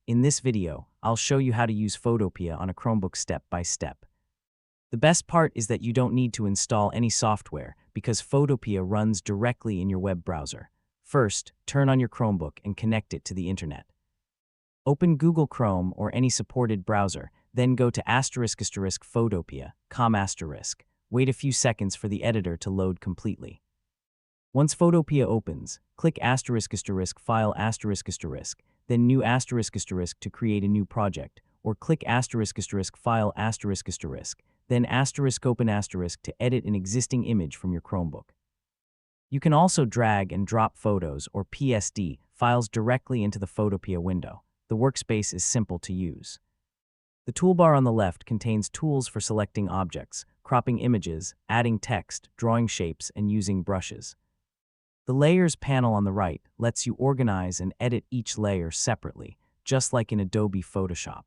In this video, I'll show you how to use Photopea on a Chromebook step by step. The best part is that you don't need to install any software because Photopea runs directly in your web browser. First, turn on your Chromebook and connect it to the internet. Open Google Chrome or any supported browser, then go to **Photopea, Wait a few seconds for the editor to load completely. Once Photopea opens, click **File**, then New ** to create a new project, or click **File**, then **Open** to edit an existing image from your Chromebook. You can also drag and drop photos or PSD files directly into the Photopea window. The workspace is simple to use. The toolbar on the left contains tools for selecting objects, cropping images, adding text, drawing shapes, and using brushes. The Layers panel on the right lets you organize and edit each layer separately, just like in Adobe Photoshop.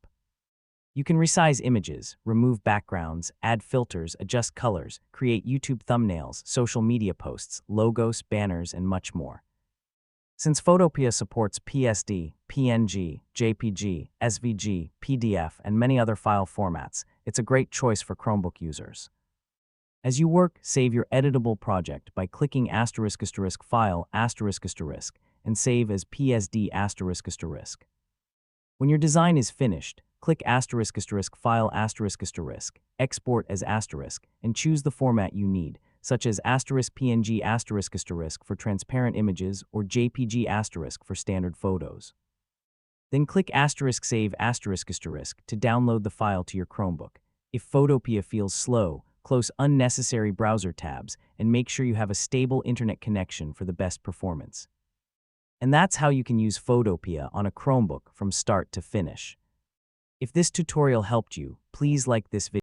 You can resize images, remove backgrounds, add filters, adjust colors, create YouTube thumbnails, social media posts, logos, banners, and much more. Since Photopea supports PSD, PNG, JPG, SVG, PDF, and many other file formats, it's a great choice for Chromebook users. As you work, save your editable project by clicking **File** and save as PSD**. When your design is finished, click **File**, export as **, and choose the format you need, such as **PNG** for transparent images or JPG** for standard photos. Then click **Save** to download the file to your Chromebook. If Photopea feels slow, close unnecessary browser tabs and make sure you have a stable internet connection for the best performance. And that's how you can use Photopea on a Chromebook from start to finish. If this tutorial helped you, please like this video.